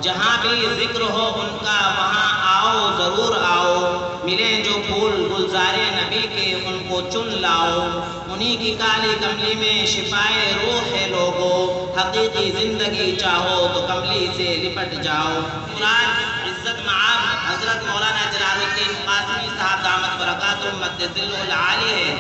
جہاں بھی ذکر ہو ان کا وہاں آؤ ضرور آؤ، ملیں جو پھول گلزار نبی کے ان کو چن لاؤ، انہی کی کالی کملی میں شفائے روح ہے لوگو، حقیقی زندگی چاہو تو کملی سے لپٹ جاؤ۔ مراد عزت معاب حضرت مولانا جلال الدین قاسمی صاحب دامت برکاتہم مدد ذلہ العالی ہے،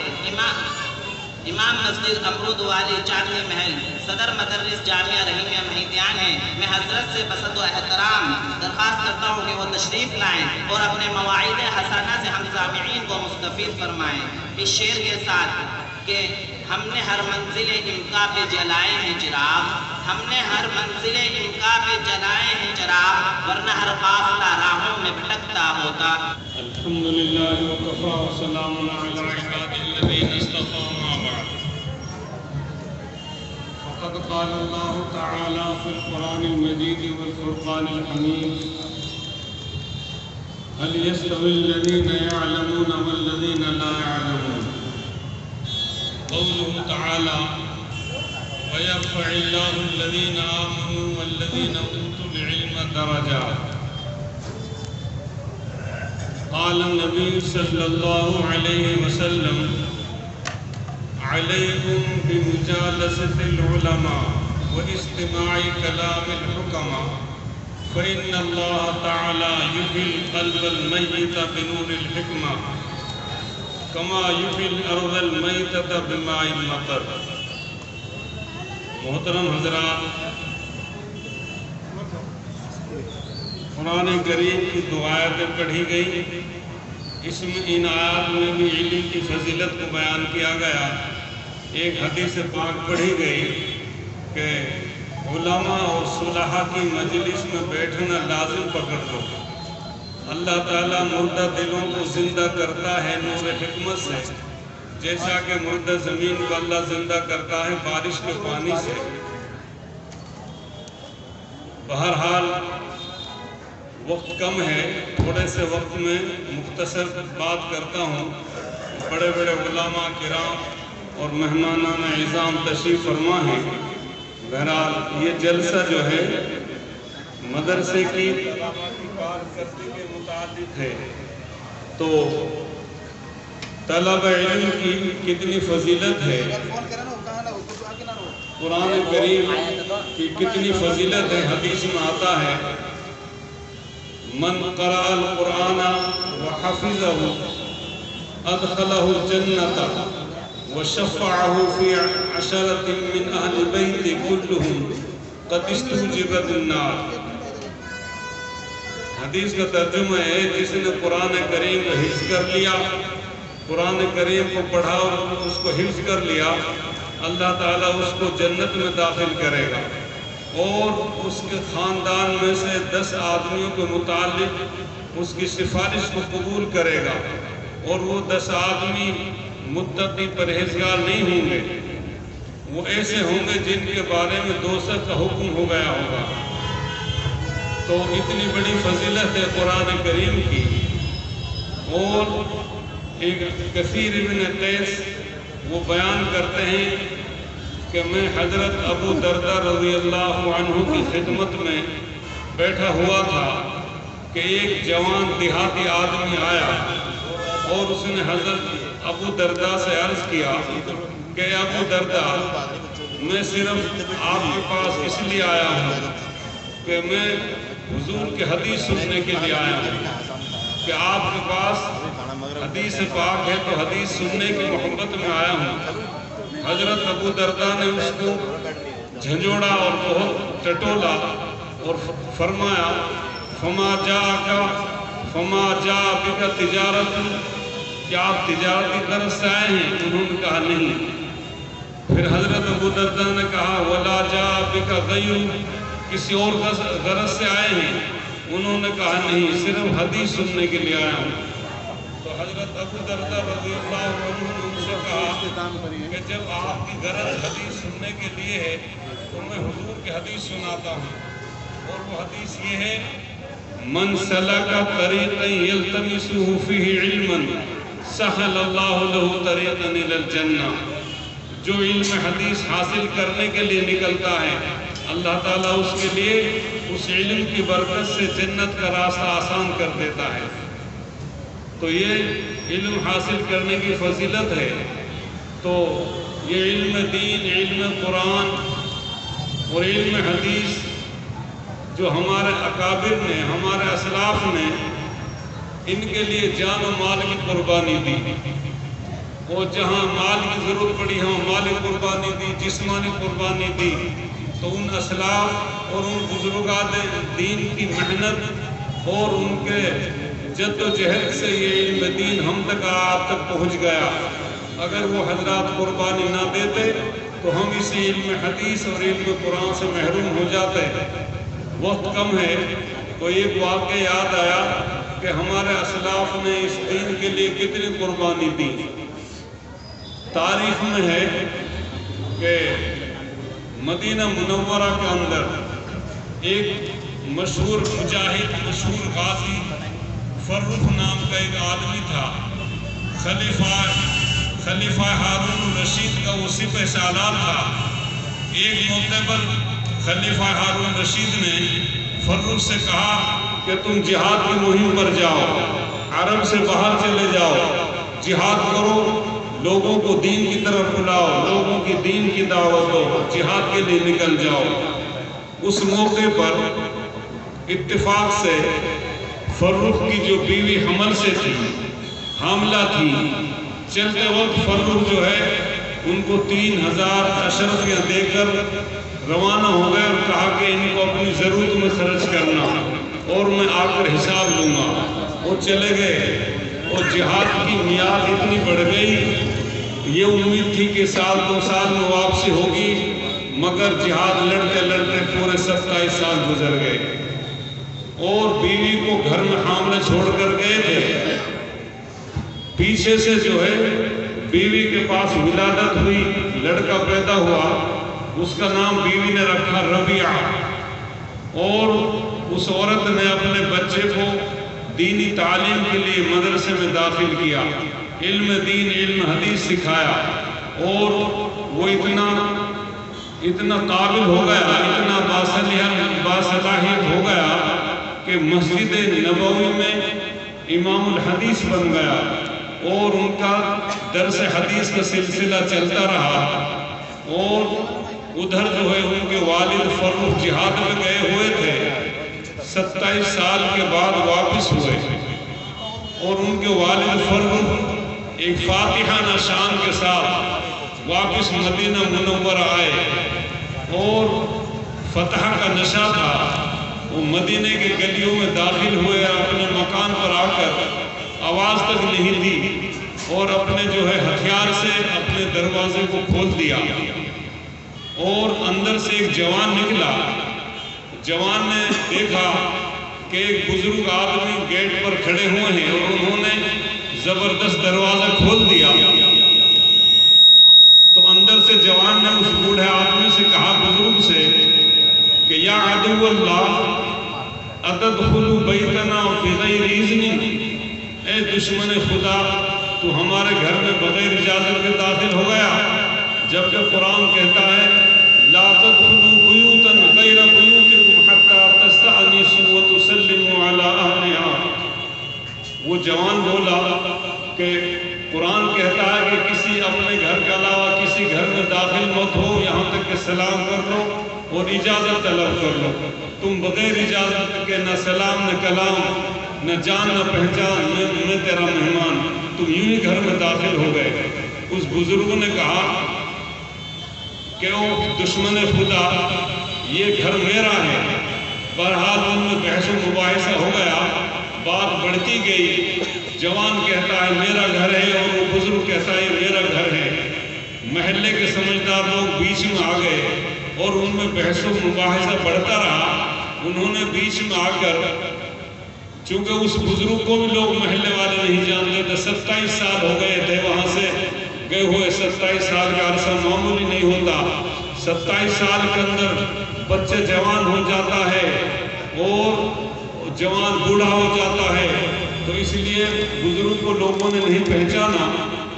امام مسجد امرود والی چاندنی محل، صدر مدرس جامعہ رحیمیہ مہیدیان ہیں۔ میں حضرت سے بسط و احترام درخواست کرتا ہوں کہ وہ تشریف لائیں اور اپنے مواعظ حسنہ سے ہم سامعین کو مستفید فرمائیں اس شعر کے ساتھ کہ ہم نے ہر منزل امکا پہ جلائے ہیں چراغ، ہم نے ہر منزل امکا پہ جلائے ہیں چراغ، ورنہ ہر قافلہ راہوں میں بھٹکتا ہوتا۔ الحمدللہ وکفی وسلام علی عبادہ الذین اصطفی ما بعد۔ فقد قال اللہ تعالی فی القرآن المجید والفرقان الحمید هل يستوي الذين يعلمون والذين لا يعلمون۔ قوله تعالى ويرفع الله الذين آمنوا والذين أوتوا العلم درجات۔ قال النبي صلى الله عليه وسلم عليكم بمجالسة العلماء واستماع كلام الحكماء فإن الله تعالى يحيي القلب الميت بنور الحكمة كما يحيي الأرض الميتة بماء المطر۔ محترم حضرات، قرآن کریم کی دو آیتیں پڑھی گئی، اس میں ان آیات میں بھی علم کی فضیلت کو بیان کیا گیا۔ ایک حدیث پاک پڑھی گئی کہ علماء اور صلحاء کی مجلس میں بیٹھنا لازم پکڑ لو۔ اللہ تعالیٰ مردہ دلوں کو زندہ کرتا ہے نور حکمت سے، جیسا کہ مردہ زمین کو اللہ زندہ کرتا ہے بارش کے پانی سے۔ بہرحال وقت کم ہے، تھوڑے سے وقت میں مختصر بات کرتا ہوں۔ بڑے بڑے علماء کرام اور مہمانان اعظام تشریف فرما ہیں۔ بہرحال یہ جلسہ جو ہے مدرسے کی کارکردگی کے متعلق ہے، تو طلب علم کی کتنی فضیلت ہے، قرآن کریم کی کتنی فضیلت ہے۔ حدیث میں آتا ہے من قرأ القرآن وحفظه ادخلہ الجنة وشفعه في 10 من اہل البیت كلهم قد استوجبت النار۔ حدیث کا ترجمہ ہے جس نے قرآن کریم کو حفظ کر لیا، قرآن کریم کو پڑھا اور اس کو حفظ کر لیا، اللہ تعالیٰ اس کو جنت میں داخل کرے گا، اور اس کے خاندان میں سے 10 آدمیوں کے متعلق اس کی سفارش کو قبول کرے گا، اور وہ 10 آدمی متقی پرہیزگار نہیں ہوں گے، وہ ایسے ہوں گے جن کے بارے میں دوزخ کا حکم ہو گیا ہوگا۔ تو اتنی بڑی فضیلت ہے قرآن کریم کی۔ اور ایک کثیر ابن قیس وہ بیان کرتے ہیں کہ میں حضرت ابو دردہ رضی اللہ عنہ کی خدمت میں بیٹھا ہوا تھا کہ ایک جوان دیہاتی آدمی آیا اور اس نے حضرت ابو دردہ سے عرض کیا کہ ابو دردہ، میں صرف آپ کے پاس اس لیے آیا ہوں کہ میں حضور کے حدیث سننے کے لیے آیا ہوں کہ آپ کے پاس حدیث پاک ہے، تو حدیث سننے کی محبت میں آیا ہوں۔ حضرت ابو دردہ نے اس کو جھنجھوڑا اور بہت ٹٹولا اور فرمایا فما جا بک تجارت، کیا آپ تجارتی غرض سے آئے ہیں؟ انہوں نے کہا نہیں۔ پھر حضرت ابو دردہ نے کہا ولا جا بک غیر، کسی اور غرض سے آئے ہیں؟ انہوں نے کہا نہیں، صرف حدیث سننے کے لیے آیا ہوں۔ تو حضرت ابو دردہ رضی اللہ عنہ نے ان سے کہا کہ جب آپ کی غرض حدیث سننے کے لیے ہے تو میں حضور کی حدیث سناتا ہوں، اور وہ حدیث یہ ہے من سلک طریقا یلتمسہ فیہ علما سہل اللہ لہ طریقا الی الجنہ۔ جو علم حدیث حاصل کرنے کے لیے نکلتا ہے، اللہ تعالیٰ اس کے لیے اس علم کی برکت سے جنت کا راستہ آسان کر دیتا ہے۔ تو یہ علم حاصل کرنے کی فضیلت ہے۔ تو یہ علم دین، علم قرآن اور علم حدیث جو ہمارے اکابر نے، ہمارے اسلاف نے ان کے لیے جان و مال کی قربانی دی، اور جہاں مال کی ضرورت پڑی ہاں مال قربانی دی، جسمانی قربانی دی۔ تو ان اسلاف اور ان بزرگان دین کی محنت اور ان کے جد و جہد سے یہ علم دین ہم تک آپ تک پہنچ گیا۔ اگر وہ حضرات قربانی نہ دیتے تو ہم اس علم حدیث اور علم قرآن سے محروم ہو جاتے۔ وقت کم ہے تو ایک واقعہ یاد آیا کہ ہمارے اسلاف نے اس دین کے لیے کتنی قربانی دی۔ تاریخ میں ہے کہ مدینہ منورہ کے اندر ایک مشہور مجاہد، مشہور غازی فرخ نام کا ایک آدمی تھا۔ خلیفہ ہارون الرشید کا وہ سپہ سالار تھا۔ ایک موقع پر خلیفہ ہارون رشید نے فرخ سے کہا کہ تم جہاد کی مہم پر جاؤ، عرب سے باہر چلے جاؤ، جہاد کرو، لوگوں کو دین کی طرف بلاؤ، لوگوں کی دین کی دعوت دو، جہاد کے لیے نکل جاؤ۔ اس موقع پر اتفاق سے فرخ کی جو بیوی حمل سے تھی، حاملہ تھی، چلتے وقت فرخ جو ہے ان کو 3000 اشرفیاں دے کر روانہ ہو گئے اور کہا کہ ان کو اپنی ضرورت میں خرچ کرنا اور میں آ کر حساب لوں گا۔ وہ چلے گئے اور جہاد کی میعاد اتنی بڑھ گئی، یہ امید تھی کہ سال 2 سال میں واپسی ہوگی، مگر جہاد لڑتے لڑتے پورے 27 سال گزر گئے اور بیوی کو گھر میں حاملہ چھوڑ کر گئے تھے۔ پیچھے سے جو ہے بیوی کے پاس ولادت ہوئی، لڑکا پیدا ہوا، اس کا نام بیوی نے رکھا ربیعہ، اور اس عورت نے اپنے بچے کو دینی تعلیم کے لیے مدرسے میں داخل کیا، علم دین، علم حدیث سکھایا، اور وہ اتنا قابل ہو گیا، اتنا باصلاحیت ہو گیا کہ مسجد نبوی میں امام الحدیث بن گیا، اور ان کا درس حدیث کا سلسلہ چلتا رہا۔ اور ادھر جو ہے ان کے والد فرخ جہاد میں گئے ہوئے تھے، 27 سال کے بعد واپس ہوئے، اور ان کے والد فرخ ایک فاتحہ نشان کے ساتھ واپس مدینہ منورہ آئے، اور فتح کا نشہ تھا۔ وہ مدینہ کے گلیوں میں داخل ہوئے، اپنے مکان پر آ کر آواز تک نہیں دی، اور اپنے جو ہے ہتھیار سے اپنے دروازے کو کھول دیا، اور اندر سے ایک جوان نکلا۔ جوان نے دیکھا کہ ایک بزرگ آدمی گیٹ پر کھڑے ہوئے ہیں، اور انہوں نے زبردست دروازہ کھول دیا۔ تو اندر سے جوان نے اس بوڑھے آدمی سے کہا، بزرگ سے، کہ یا عدو اللہ اتدخل بیتنا بغیر اذن، اے دشمن خدا تو ہمارے گھر میں بغیر اجازت کے داخل ہو گیا، جبکہ قرآن کہتا ہے لا تدخلوا بیوتا غیر بیوتکم حتی تستأنسوا وتسلموا علی اہلہا۔ وہ جوان بولا کہ قرآن کہتا ہے کہ کسی اپنے گھر کے علاوہ کسی گھر میں داخل مت ہو، یہاں تک کہ سلام کر لو اور اجازت طلب کر لو۔ تم بغیر اجازت کے نہ سلام نہ کلام، نہ جان نہ پہچان، میں تیرا مہمان، تم یوں ہی گھر میں داخل ہو گئے۔ اس بزرگ نے کہا کہ او دشمن خدا، یہ گھر میرا ہے۔ بہرحال ان میں بحث و مباحثہ ہو گیا، بات بڑھتی گئی۔ جوان کہتا ہے میرا گھر ہے، اور وہ بزرگ کہتا ہے میرا گھر ہے۔ محلے کے سمجھدار لوگ بیچ میں آ گئے، اور ان میں بحث و مباحثہ بڑھتا رہا۔ انہوں نے بیچ میں آ کر، چونکہ اس بزرگ کو بھی لوگ محلے والے نہیں جانتے تھے، 27 سال ہو گئے تھے وہاں سے گئے ہوئے، 27 سال کا عرصہ معمولی نہیں ہوتا۔ 27 سال کے اندر بچے جوان ہو جاتا ہے اور جوان بوڑھا ہو جاتا ہے، تو اس لیے بزرگ کو لوگوں نے نہیں پہچانا،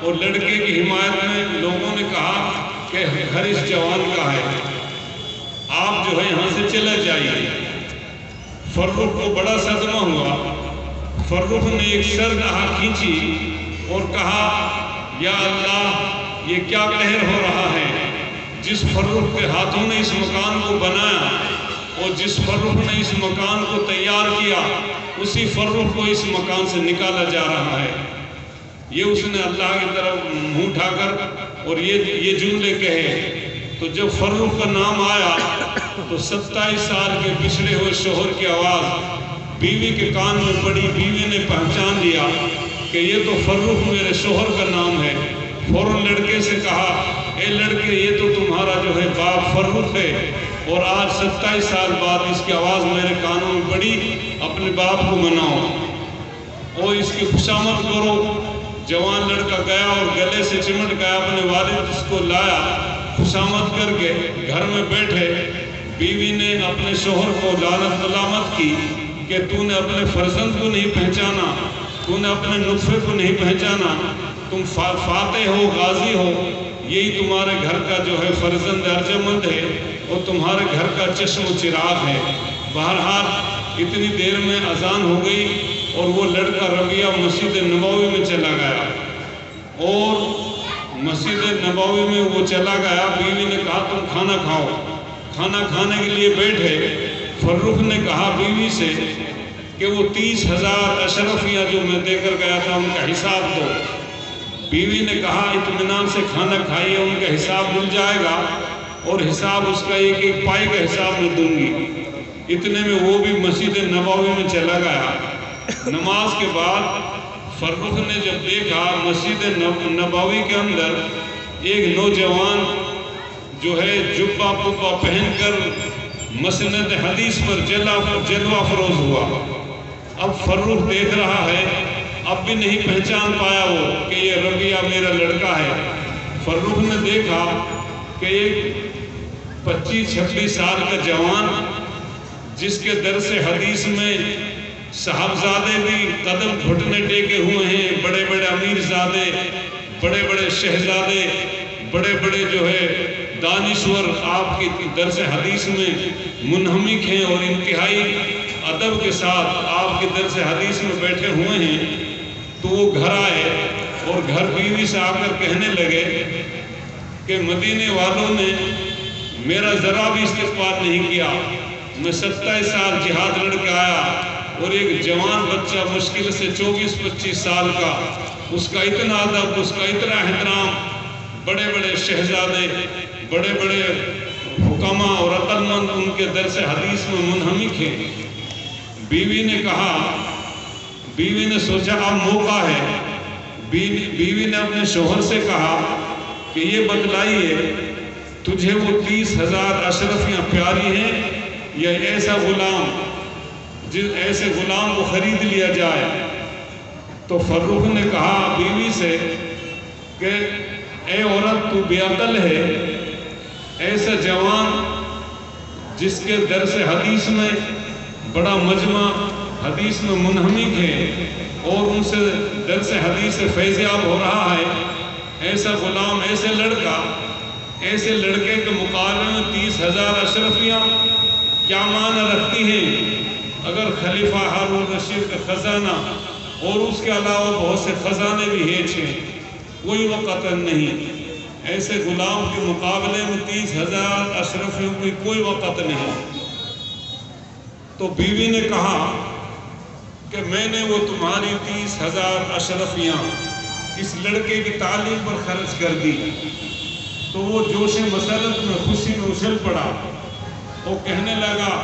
اور لڑکے کی حمایت میں لوگوں نے کہا کہ گھر اس جوان کا ہے، آپ جو ہے یہاں سے چلے جائیے۔ فرخ کو بڑا صدمہ ہوا۔ فرخ نے ایک شرح کھینچی اور کہا یا اللہ یہ کیا قہر ہو رہا ہے، جس فرخ کے ہاتھوں نے اس مکان کو بنایا اور جس فرخ نے اس مکان کو تیار کیا، اسی فرخ کو اس مکان سے نکالا جا رہا ہے۔ یہ اس نے اللہ کی طرف منہ اٹھا کر اور یہ جملے کہے۔ تو جب فرخ کا نام آیا تو 27 سال کے پچھڑے ہوئے شوہر کی آواز بیوی کے کان میں پڑی۔ بیوی نے پہچان لیا کہ یہ تو فرخ میرے شوہر کا نام ہے۔ فوراً لڑکے سے کہا اے لڑکے یہ تو تمہارا جو ہے باپ فرخ ہے، اور آج 27 سال بعد اس کی آواز میرے کانوں میں پڑی، اپنے باپ کو مناؤ اور اس کی خوشامد کرو۔ جوان لڑکا گیا اور گلے سے چمٹ گیا، اپنے والد اس کو لایا، خوشامد کر کے گھر میں بیٹھے۔ بیوی نے اپنے شوہر کو لعنت ملامت کی کہ تو نے اپنے فرزند کو نہیں پہچانا، تو نے اپنے نطفے کو نہیں پہچانا، تم فاتح ہو، غازی ہو، یہی تمہارے گھر کا جو ہے فرزند ارجمند ہے اور تمہارے گھر کا چشم و چراغ ہے۔ بہرحال اتنی دیر میں اذان ہو گئی اور وہ لڑکا ربیہ مسجد نبوی میں چلا گیا، اور مسجد نبوی میں وہ چلا گیا۔ بیوی نے کہا تم کھانا کھاؤ۔ کھانا کھانے کے لیے بیٹھے۔ فرخ نے کہا بیوی سے کہ وہ 30,000 اشرفیاں جو میں دے کر گیا تھا ان کا حساب دو۔ بیوی نے کہا اطمینان سے کھانا کھائیے، ان کا حساب مل جائے گا، اور حساب اس کا ایک ایک پائی کا حساب میں دوں گی۔ اتنے میں وہ بھی مسجد نبوی میں چلا گیا۔ نماز کے بعد فرخ نے جب دیکھا مسجد نبوی کے اندر ایک نوجوان جو ہے جبہ پبہ پہن کر مسند حدیث پر جلوہ فروز ہوا۔ اب فرخ دیکھ رہا ہے، اب بھی نہیں پہچان پایا وہ کہ یہ ربیہ میرا لڑکا ہے۔ فرخ نے دیکھا کہ ایک 25-26 سال کا جوان جس کے درس حدیث میں صاحبزادے بھی قدم گھٹنے ٹیکے ہوئے ہیں، بڑے بڑے امیر زادے، بڑے بڑے شہزادے، بڑے بڑے جو ہے دانشور آپ کی درس حدیث میں منہمک ہیں اور انتہائی ادب کے ساتھ آپ کی درس حدیث میں بیٹھے ہوئے ہیں۔ تو وہ گھر آئے اور گھر بیوی سے آ کر کہنے لگے کہ مدینے والوں نے میرا ذرا بھی استقبال نہیں کیا۔ میں 27 سال جہاد لڑ کے آیا اور ایک جوان بچہ مشکل سے 24-25 سال کا، اس کا اتنا ادب، اس کا اتنا احترام، بڑے بڑے شہزادے، بڑے بڑے حکماء اور عقل مند ان کے درس حدیث میں منہمک ہیں۔ بیوی نے کہا، بیوی نے سوچا اب موقع ہے۔ بیوی نے اپنے شوہر سے کہا کہ یہ بتلائیے تجھے وہ 30,000 اشرفیاں پیاری ہیں یا ایسا غلام، ایسے غلام کو خرید لیا جائے۔ تو فرخ نے کہا بیوی سے کہ اے عورت تو بے عقل ہے، ایسا جوان جس کے درس حدیث میں بڑا مجمع حدیث میں منہمک ہے اور ان سے درس حدیث سے فیضیاب ہو رہا ہے، ایسا غلام، ایسے لڑکا، ایسے لڑکے کے مقابلے میں 30,000 اشرفیاں کیا معنی رکھتی ہیں؟ اگر خلیفہ ہارون رشید کا خزانہ اور اس کے علاوہ بہت سے خزانے بھی ہیں، کوئی وقت نہیں، ایسے غلام کے مقابلے میں 30,000 اشرفیوں کی کوئی وقت نہیں۔ تو بیوی نے کہا کہ میں نے وہ تمہاری 30,000 اشرفیاں اس لڑکے کی تعلیم پر خرچ کر دی۔ تو وہ جوش مسرت میں خوشی میں اچھل پڑا، وہ کہنے لگا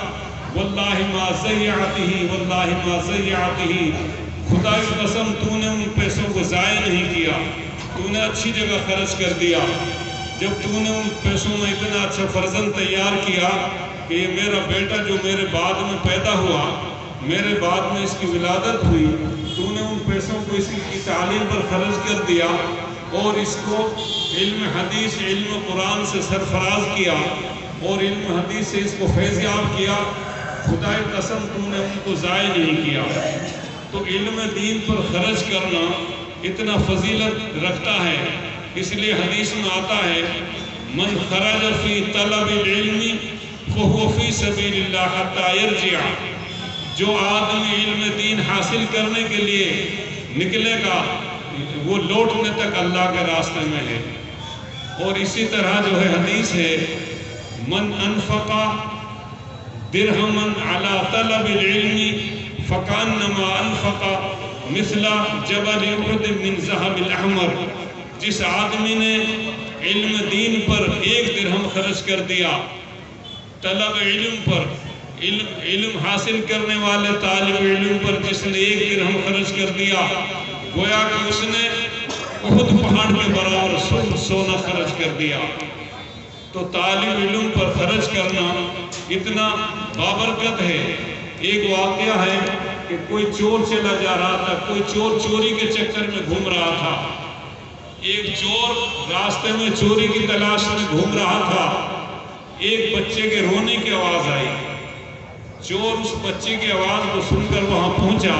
واللہ ما ضیعتہ واللہ ما ضیعتہ، خدا کی قسم تو نے ان پیسوں کو ضائع نہیں کیا، تو نے اچھی جگہ خرچ کر دیا۔ جب تو نے ان پیسوں میں اتنا اچھا فرزند تیار کیا کہ یہ میرا بیٹا جو میرے بعد میں پیدا ہوا، میرے بعد میں اس کی ولادت ہوئی، تو نے ان پیسوں کو اس کی تعلیم پر خرچ کر دیا اور اس کو علم حدیث، علم قرآن سے سرفراز کیا اور علم حدیث سے اس کو فیضیاب کیا۔ خدا کی قسم تو نے ان کو ضائع نہیں کیا۔ تو علم دین پر خرچ کرنا اتنا فضیلت رکھتا ہے، اس لیے حدیث میں آتا ہے من خرج فی طلب العلم فهو فی سبیل اللہ حتی یرجع، جو آدمی علم دین حاصل کرنے کے لیے نکلے گا وہ لوٹنے تک اللہ کے راستے میں ہے۔ اور اسی طرح جو ہے حدیث ہے، من انفقا درہمن علی طلب العلم فکانما انفقا مثل جبل احد من ذہب الاحمر۔ جس آدمی نے علم دین پر 1 درہم خرچ کر دیا، طلب علم پر، علم حاصل کرنے والے طالب علم پر جس نے 1 درہم خرچ کر دیا، گویا کہ اس نے احد پہاڑ کے برابر سونا خرچ کر دیا۔ تو طالب علم پر خرچ کرنا اتنا بابرکت ہے۔ ایک واقعہ ہے کہ کوئی چور چلا جا رہا تھا، کوئی چور چوری کے چکر میں گھوم رہا تھا۔ ایک چور راستے میں چوری کی تلاش میں گھوم رہا تھا، ایک بچے کے رونے کی آواز آئی۔ چور اس بچے کی آواز کو سن کر وہاں پہنچا،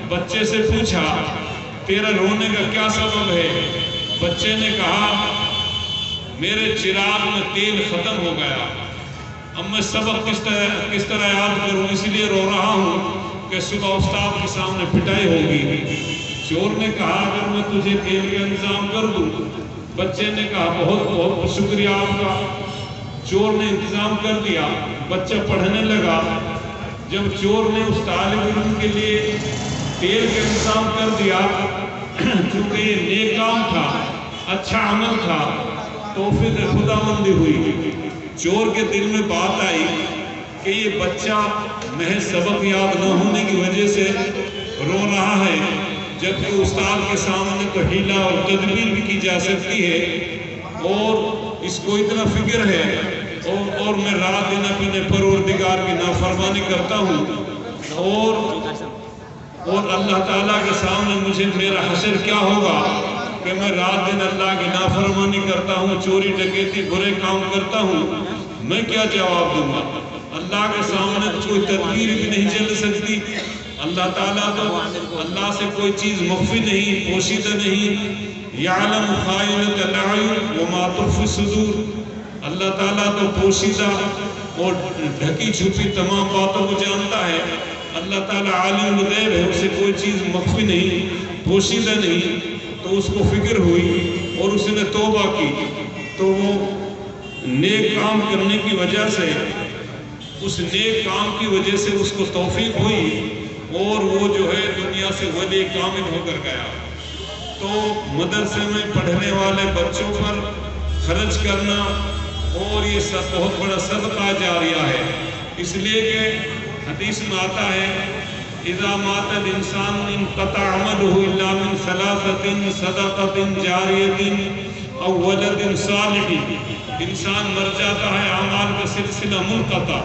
بچے سے پوچھا تیرا رونے کا کیا سبب ہے؟ بچے نے کہا میرے چراغ میں تیل ختم ہو گیا، اب میں سبق کس طرح یاد کروں، اس لیے رو رہا ہوں کہ صبح استاد کے سامنے پٹائی ہوگی۔ چور نے کہا اگر میں تجھے تیل کا انتظام کر دوں۔ بچے نے کہا بہت بہت شکریہ آپ کا۔ چور نے انتظام کر دیا، بچہ پڑھنے لگا۔ جب چور نے اس طالب علم کے لیے تیل کا انتظام کر دیا، چونکہ یہ نیک کام تھا، اچھا عمل تھا، تو پھر خداوندی ہوئی۔ چور کے دل میں بات آئی کہ یہ بچہ محض سبق یاد نہ ہونے کی وجہ سے رو رہا ہے، جبکہ استاد کے سامنے تو حیلہ اور تدبیر بھی کی جا سکتی ہے، اور اس کو اتنا فکر ہے، اور میں رات دن اپنے پروردگار کی نافرمانی کرتا ہوں، اور اللہ تعالیٰ کے سامنے مجھے میرا حشر کیا ہوگا کہ میں رات دن اللہ کی نافرمانی کرتا ہوں، چوری ڈکیتی برے کام کرتا ہوں، میں کیا جواب دوں گا؟ اللہ کے سامنے کوئی تدبیر بھی نہیں چل سکتی۔ اللہ تعالیٰ تو، اللہ سے کوئی چیز مخفی نہیں، پوشیدہ نہیں۔ یعلم خائنۃ الاعین وما تخفی الصدور۔ اللہ تعالیٰ تو پوشیدہ اور ڈھکی چھپی تمام باتوں کو جانتا ہے۔ اللہ تعالیٰ عالم الغیب ہے، اسے کوئی چیز مخفی نہیں، پوشیدہ نہیں۔ تو اس کو فکر ہوئی اور اس نے توبہ کی، تو وہ نیک کام کرنے کی وجہ سے، اس نیک کام کی وجہ سے اس کو توفیق ہوئی، اور وہ جو ہے دنیا سے ولی کامل ہو کر گیا۔ تو مدرسے میں پڑھنے والے بچوں پر خرچ کرنا، اور یہ بہت بڑا صدقہ جاریہ ہے، اس لیے کہ حدیث میں آتا ہے اذا مات الانسان انقطع عمله الا من ثلاثة صدقة جاریہ او ولد صالح۔ انسان مر جاتا ہے، اعمال کا سلسلہ منقطع،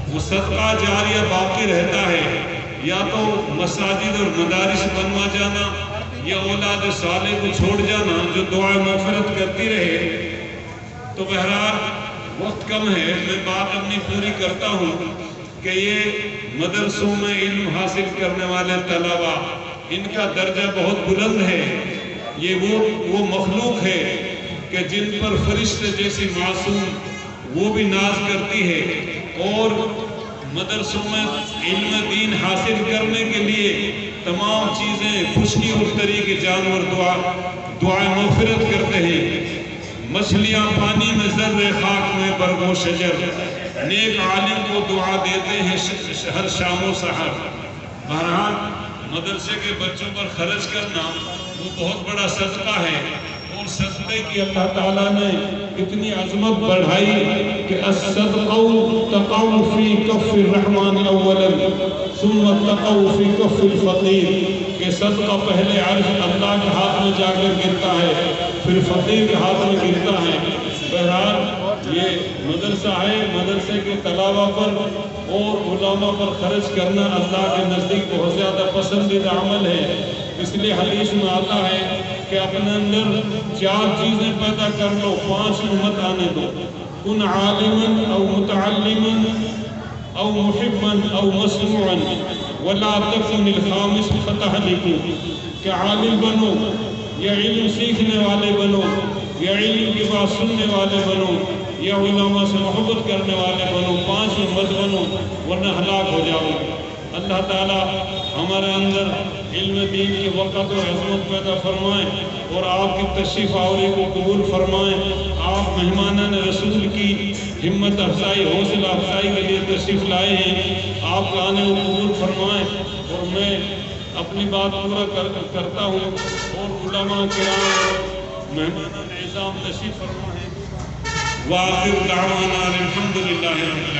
وہ صدقہ جاریہ باقی رہتا ہے، یا تو مساجد اور مدارس بنوا جانا، یا اولاد صالح کو چھوڑ جانا جو دعا مغفرت کرتی رہے۔ تو بہرحال وقت کم ہے، میں بات اپنی پوری کرتا ہوں کہ یہ مدرسوں میں علم حاصل کرنے والے طلبہ، ان کا درجہ بہت بلند ہے۔ یہ وہ مخلوق ہے کہ جن پر فرشتے جیسی معصوم وہ بھی ناز کرتی ہے، اور مدرسوں میں علم دین حاصل کرنے کے لیے تمام چیزیں خشکی اور تری کے جانور دعا مغفرت کرتے ہیں۔ مچھلیاں پانی میں، ذرے خاک میں، برگ و شجر، نیک عالم کو دعا دیتے ہیں ہر شام و سحر۔ بہرحال مدرسے کے بچوں پر خرچ کرنا وہ بہت بڑا صدقہ ہے، اور صدقے کی اللہ تعالیٰ نے اتنی عظمت بڑھائی کہ الصدقہ تقع فی کف الرحمن اولا ثم تقع فی کف الفقیر، کہ صدقہ پہلے عرش اللہ کے ہاتھ میں جا کر گرتا ہے، پھر فقیر کے ہاتھ میں گرتا ہے۔ بہرحال یہ مدرسہ ہے، مدرسے کے طلبہ پر اور علماء پر خرچ کرنا اللہ کے نزدیک بہت زیادہ پسندیدہ عمل ہے۔ اس لیے حدیث میں آتا ہے کہ اپنے اندر 4 چیزیں پیدا کر لو، 5 میں مت آنے دو۔ کن عالما او متعلما او محبا او مسموعا ولا تکن الخامس فتہلکو، کہ عالم بنو، یا علم سیکھنے والے بنو، یا علم کی بات سننے والے بنو، یا علماء سے محبت کرنے والے بنو، 5 میں مت بنو ورنہ ہلاک ہو جاؤ۔ اللہ تعالی ہمارے اندر علم دین کی وقت اور عظمت پیدا فرمائیں اور آپ کی تشریف آوری کو قبول فرمائیں۔ آپ مہمانان رسول کی ہمت افزائی حوصلہ افزائی کے لیے تشریف لائے ہیں، آپ کا آنے کو قبول فرمائیں۔ اور میں اپنی بات پورا کرتا ہوں اور علماء کرام مہمانان اعظام تشریف فرمائیں۔ وآخر دعوانا الحمدللہ رب العالمین۔